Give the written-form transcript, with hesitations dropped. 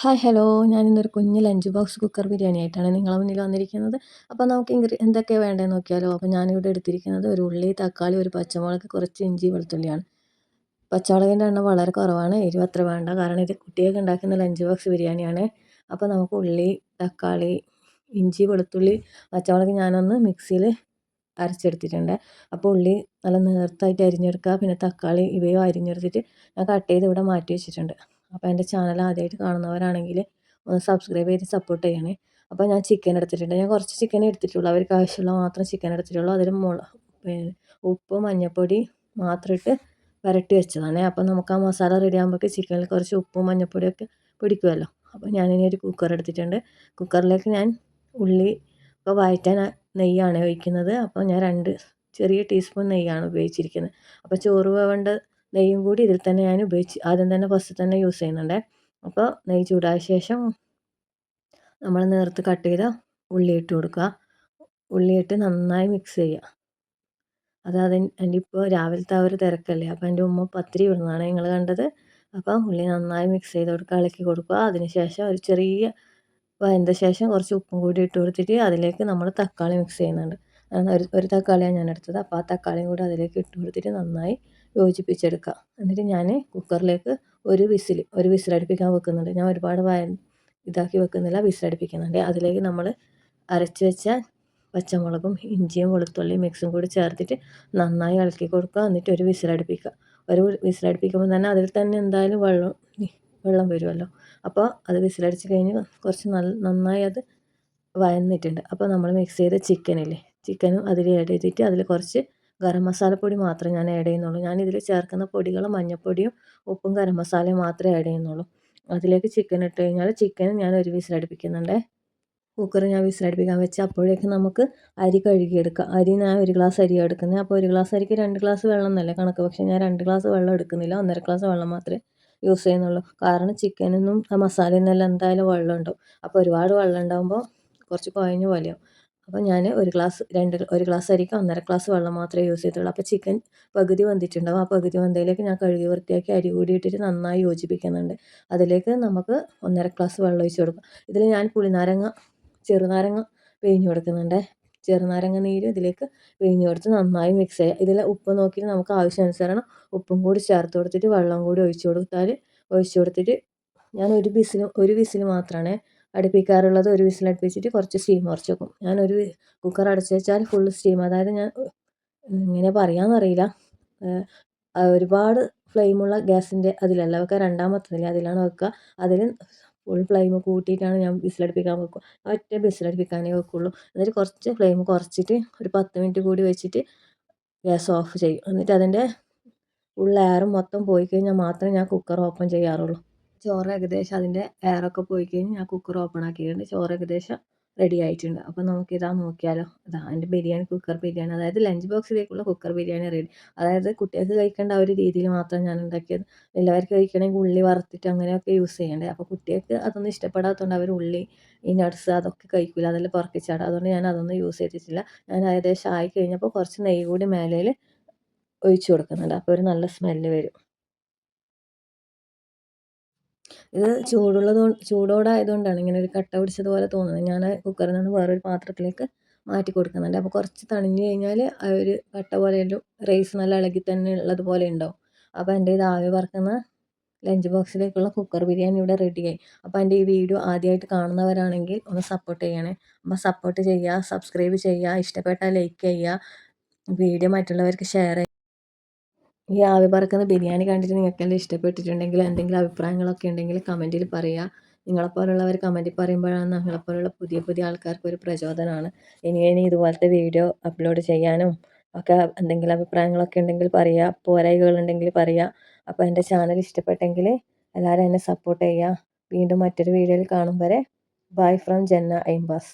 Hi hello ഞാനിന്നൊരു കുഞ്ഞ് lunch box cooker biryani ആയിട്ടാണ് നിങ്ങളെ മുന്നിൽ വന്നിരിക്കുന്നത്. അപ്പോൾ നമുക്ക് എന്തൊക്കെയാണ് വേണ്ടതെന്ന് നോക്കിയാലോ. അപ്പോൾ ഞാനിവിടെ എടുത്തിരിക്കുന്നത് ഒരു ഉള്ളി, തക്കാളി, ഒരു പച്ചമുളക്, കുറച്ച് ഇഞ്ചി, വെളുത്തുള്ളിയാണ്. പച്ചമുളകിൻ്റെ എണ്ണം വളരെ കുറവാണ്, എരിവ് അത്ര വേണ്ട, കാരണം ഇത് കുട്ടികൾക്ക് ഉണ്ടാക്കുന്ന ലഞ്ച് ബോക്സ് ബിരിയാണിയാണ്. അപ്പോൾ നമുക്ക് ഉള്ളി, തക്കാളി, ഇഞ്ചി, വെളുത്തുള്ളി, പച്ചമുളക് ഞാനൊന്ന് മിക്സിയിൽ അരച്ചെടുത്തിട്ടുണ്ട്. അപ്പോൾ ഉള്ളി നല്ല നേർത്തായിട്ട് അരിഞ്ഞെടുക്കുക, പിന്നെ തക്കാളി ഇവയും അരിഞ്ഞെടുത്തിട്ട് ഞാൻ കട്ട് ചെയ്ത് ഇവിടെ മാറ്റി വെച്ചിട്ടുണ്ട്. അപ്പോൾ എൻ്റെ ചാനൽ ആദ്യമായിട്ട് കാണുന്നവരാണെങ്കിൽ ഒന്ന് സബ്സ്ക്രൈബ് ചെയ്ത് സപ്പോർട്ട് ചെയ്യണേ. അപ്പോൾ ഞാൻ ചിക്കൻ എടുത്തിട്ടുണ്ട്, ഞാൻ കുറച്ച് ചിക്കൻ എടുത്തിട്ടുള്ളൂ, അവർക്ക് ആവശ്യമുള്ള മാത്രം ചിക്കൻ എടുത്തിട്ടുള്ളൂ. അതിൽ ഉപ്പ്, മഞ്ഞൾപ്പൊടി മാത്രം ഇട്ട് വരട്ടി വെച്ചതാണ്. അപ്പോൾ നമുക്ക് ആ മസാല റെഡി ആകുമ്പോഴേക്ക് ചിക്കനിൽ കുറച്ച് ഉപ്പും മഞ്ഞൾപ്പൊടിയൊക്കെ പിടിക്കുമല്ലോ. അപ്പോൾ ഞാനിനി ഒരു കുക്കർ എടുത്തിട്ടുണ്ട്. കുക്കറിലേക്ക് ഞാൻ ഉള്ളി ഇപ്പോൾ വഴറ്റാൻ നെയ്യാണ് ഒഴിക്കുന്നത്. അപ്പോൾ ഞാൻ 2 ചെറിയ ടീസ്പൂൺ നെയ്യാണ് ഉപയോഗിച്ചിരിക്കുന്നത്. അപ്പോൾ ചോറ് വേവേണ്ട നെയ്യും കൂടി ഇതിൽ തന്നെ ഞാൻ ആദ്യം തന്നെ ഫസ്റ്റ് തന്നെ യൂസ് ചെയ്യുന്നുണ്ട്. അപ്പോൾ നെയ്യ് ചൂടായ ശേഷം നമ്മൾ നേരത്തെ കട്ട് ചെയ്ത ഉള്ളി ഇട്ട് കൊടുക്കുക. ഉള്ളിയിട്ട് നന്നായി മിക്സ് ചെയ്യുക. എൻ്റെ ഇപ്പോൾ രാവിലത്തെ ആ ഒരു തിരക്കല്ലേ, അപ്പോൾ എൻ്റെ ഉമ്മ പത്തിരി ഇടുന്നതാണ് നിങ്ങൾ കണ്ടത്. അപ്പോൾ ഉള്ളി നന്നായി മിക്സ് ചെയ്ത് കൊടുക്കുക, ഇളക്കി കൊടുക്കുക. അതിന് ശേഷം ഒരു ചെറിയ വെന്ത ശേഷം കുറച്ച് ഉപ്പും കൂടി ഇട്ട് കൊടുത്തിട്ട് അതിലേക്ക് നമ്മൾ തക്കാളി മിക്സ് ചെയ്യുന്നുണ്ട്. ഒരു തക്കാളിയാണ് ഞാൻ എടുത്തത്. അപ്പോൾ ആ തക്കാളിയും കൂടി അതിലേക്ക് ഇട്ട് കൊടുത്തിട്ട് നന്നായി യോജിപ്പിച്ചെടുക്കുക. എന്നിട്ട് ഞാൻ കുക്കറിലേക്ക് ഒരു വിസിലടുപ്പിക്കാൻ വെക്കുന്നുണ്ട്. ഞാൻ ഒരുപാട് ഇതാക്കി വെക്കുന്നില്ല, വിസിലടുപ്പിക്കുന്നുണ്ട്. അതിലേക്ക് നമ്മൾ അരച്ച് വെച്ച പച്ചമുളകും ഇഞ്ചിയും വെളുത്തുള്ളിയും മിക്സും കൂടി ചേർത്തിട്ട് നന്നായി ഇളക്കി കൊടുക്കുക. എന്നിട്ട് ഒരു വിസിലടുപ്പിക്കുക. ഒരു വിസിലടുപ്പിക്കുമ്പോൾ തന്നെ അതിൽ തന്നെ എന്തായാലും വെള്ളം വരുമല്ലോ. അപ്പോൾ അത് വിസിലടിച്ച് കഴിഞ്ഞ് കുറച്ച് നന്നായി അത് വഴന്നിട്ടുണ്ട്. അപ്പോൾ നമ്മൾ മിക്സ് ചെയ്ത ചിക്കനും അതിൽ ആഡ് ചെയ്തിട്ട് അതിൽ കുറച്ച് ഗരം മസാലപ്പൊടി മാത്രം ഞാൻ ആഡ് ചെയ്യുന്നുള്ളൂ. ഞാനിതിൽ ചേർക്കുന്ന പൊടികൾ മഞ്ഞൾപ്പൊടിയും ഉപ്പും ഗരം മസാലയും മാത്രമേ ആഡ് ചെയ്യുന്നുള്ളൂ. അതിലേക്ക് ചിക്കൻ ഇട്ട് കഴിഞ്ഞാൽ ചിക്കനും ഞാൻ ഒരു വിസിലടുപ്പിക്കുന്നുണ്ട്. കുക്കർ ഞാൻ വിസിലടുപ്പിക്കാൻ വെച്ച് അപ്പോഴേക്കും നമുക്ക് അരി കഴുകിയെടുക്കാം. ഞാൻ 1 ഗ്ലാസ് അരിയാണ് എടുക്കുന്നത്. അപ്പോൾ 1 ഗ്ലാസ് അരിക്ക് 2 ഗ്ലാസ് വെള്ളം എന്നല്ലേ കണക്ക്. പക്ഷേ ഞാൻ 2 ഗ്ലാസ് വെള്ളം എടുക്കുന്നില്ല, 1.5 ഗ്ലാസ് വെള്ളം മാത്രമേ യൂസ് ചെയ്യുന്നുള്ളൂ. കാരണം ചിക്കനൊന്നും ആ മസാലയിൽ എന്തായാലും വെള്ളം ഉണ്ടാവും. അപ്പോൾ ഒരുപാട് വെള്ളം ഉണ്ടാകുമ്പോൾ കുറച്ച് കുഴഞ്ഞ പോലെയാവും. അപ്പോൾ ഞാൻ 1 ഗ്ലാസ് അരിക്ക് 1.5 ഗ്ലാസ് വെള്ളം മാത്രമേ യൂസ് ചെയ്തിട്ടുള്ളൂ. അപ്പോൾ ചിക്കൻ പകുതി വെന്തിട്ടുണ്ടാവും. ആ പകുതി വെന്തതിലേക്ക് ഞാൻ കഴുകി വൃത്തിയാക്കി അരി കൂടി ഇട്ടിട്ട് നന്നായി യോജിപ്പിക്കുന്നുണ്ട്. അതിലേക്ക് നമുക്ക് 1.5 ഗ്ലാസ് വെള്ളം ഒഴിച്ച് കൊടുക്കാം. ഇതിൽ ഞാൻ ചെറുനാരങ്ങ പിഴിഞ്ഞ് കൊടുക്കുന്നുണ്ട്. ചെറുനാരങ്ങ നീര് ഇതിലേക്ക് പിഴിഞ്ഞ് കൊടുത്ത് നന്നായി മിക്സ് ചെയ്യുക. ഇതിൽ ഉപ്പ് നോക്കിയിട്ട് നമുക്ക് ആവശ്യാനുസരണം ഉപ്പും കൂടി ചേർത്ത് കൊടുത്തിട്ട് വെള്ളം കൂടി ഒഴിച്ച് കൊടുത്തിട്ട് ഞാൻ ഒരു വിസിൽ മാത്രമാണ് അടുപ്പിക്കാറുള്ളത്. ഒരു വിസിൽ അടുപ്പിച്ചിട്ട് കുറച്ച് സ്റ്റീം കുറച്ച് വെക്കും. ഞാനൊരു കുക്കർ അടച്ച് വെച്ചാൽ ഫുൾ സ്റ്റീം, അതായത് ഞാൻ എങ്ങനെ പറയാമെന്നറിയില്ല, ഒരുപാട് ഫ്ലെയിമുള്ള ഗ്യാസിൻ്റെ അതിലല്ല വെക്കുക, രണ്ടാമത്തതില്ല അതിലാണ് വെക്കുക. അതിൽ ഫുൾ ഫ്ലെയിം കൂട്ടിയിട്ടാണ് ഞാൻ വിസിലടുപ്പിക്കാൻ വെക്കുക. ഒറ്റ വിസിലടുപ്പിക്കാനേ വെക്കുള്ളൂ. എന്നിട്ട് കുറച്ച് ഫ്ലെയിം കുറച്ചിട്ട് ഒരു 10 മിനിറ്റ് കൂടി വെച്ചിട്ട് ഗ്യാസ് ഓഫ് ചെയ്യും. എന്നിട്ട് അതിൻ്റെ ഫുൾ എയറും മൊത്തം പോയി കഴിഞ്ഞാൽ മാത്രമേ ഞാൻ കുക്കർ ഓപ്പൺ ചെയ്യാറുള്ളൂ. ചോറ് ഏകദേശം അതിൻ്റെ എയറൊക്കെ പോയി കഴിഞ്ഞ് ഞാൻ കുക്കർ ഓപ്പൺ ആക്കിയിട്ടുണ്ട്. ചോറ് ഏകദേശം റെഡി ആയിട്ടുണ്ട്. അപ്പോൾ നമുക്കിതാ നോക്കിയാലോ. എൻ്റെ ബിരിയാണി, കുക്കർ ബിരിയാണി, അതായത് ലഞ്ച് ബോക്സിലേക്കുള്ള കുക്കർ ബിരിയാണി റെഡി. അതായത് കുട്ടികൾക്ക് കഴിക്കേണ്ട ആ ഒരു രീതിയിൽ മാത്രം ഞാൻ ഉണ്ടാക്കിയത്. എല്ലാവർക്കും കഴിക്കണമെങ്കിൽ ഉള്ളി വറുത്തിട്ട് അങ്ങനെയൊക്കെ യൂസ് ചെയ്യണ്ടേ. അപ്പോൾ കുട്ടികൾക്ക് അതൊന്നും ഇഷ്ടപ്പെടാത്തതുകൊണ്ട് അവർ ഉള്ളി, ഈ നട്ട്സ് അതൊക്കെ കഴിക്കില്ല, അതെല്ലാം പുറക്കിച്ചാടും. അതുകൊണ്ട് ഞാൻ അതൊന്നും യൂസ് ചെയ്തിട്ടില്ല. ഞാൻ ഏകദേശം ആയി കഴിഞ്ഞപ്പോൾ കുറച്ച് നെയ്യ് കൂടി മേലയിൽ ഒഴിച്ച് കൊടുക്കുന്നുണ്ട്. അപ്പോൾ ഒരു നല്ല സ്മെല്ല് വരും. ഇത് ചൂടോടായതുകൊണ്ടാണ് ഇങ്ങനെ ഒരു കട്ട പിടിച്ചതുപോലെ തോന്നുന്നത്. ഞാൻ കുക്കറിൽ നിന്ന് വേറൊരു പാത്രത്തിലേക്ക് മാറ്റി കൊടുക്കുന്നുണ്ട്. അപ്പോൾ കുറച്ച് തണിഞ്ഞ് കഴിഞ്ഞാൽ ആ ഒരു കട്ട പോലെയൊരു റൈസ് നല്ല ഇളകി തന്നെ ഉള്ളതുപോലെ ഉണ്ടാവും. അപ്പോൾ എൻ്റെ ഇത് ആവി പറക്കുന്ന ലഞ്ച് ബോക്സിലേക്കുള്ള കുക്കർ ബിരിയാണി ഇവിടെ റെഡിയായി. അപ്പോൾ എൻ്റെ ഈ വീഡിയോ ആദ്യമായിട്ട് കാണുന്നവരാണെങ്കിൽ ഒന്ന് സപ്പോർട്ട് ചെയ്യണേ. അപ്പോൾ സപ്പോർട്ട് ചെയ്യുക, സബ്സ്ക്രൈബ് ചെയ്യുക, ഇഷ്ടപ്പെട്ടാൽ ലൈക്ക് ചെയ്യുക, വീഡിയോ മറ്റുള്ളവർക്ക് ഷെയർ ചെയ്യുക. ഈ ആവി പറക്കുന്ന ബിരിയാണി കണ്ടിട്ട് നിങ്ങൾക്കെല്ലാം ഇഷ്ടപ്പെട്ടിട്ടുണ്ടെങ്കിൽ എന്തെങ്കിലും അഭിപ്രായങ്ങളൊക്കെ ഉണ്ടെങ്കിൽ കമൻറ്റിൽ പറയുക. നിങ്ങളെപ്പോലുള്ളവർ കമൻറ്റിൽ പറയുമ്പോഴാണ് ഞങ്ങളെപ്പോലുള്ള പുതിയ പുതിയ ആൾക്കാർക്ക് ഒരു പ്രചോദനമാണ്. ഇനി ഇതുപോലത്തെ വീഡിയോ അപ്ലോഡ് ചെയ്യാനും ഒക്കെ എന്തെങ്കിലും അഭിപ്രായങ്ങളൊക്കെ ഉണ്ടെങ്കിൽ പറയുക, പോരായ്മകളുണ്ടെങ്കിൽ പറയുക. അപ്പോൾ എൻ്റെ ചാനൽ ഇഷ്ടപ്പെട്ടെങ്കിൽ എല്ലാവരും എന്നെ സപ്പോർട്ട് ചെയ്യുക. വീണ്ടും മറ്റൊരു വീഡിയോയിൽ കാണും വരെ ബൈ ഫ്രം ജന്ന ഐംബാസ്.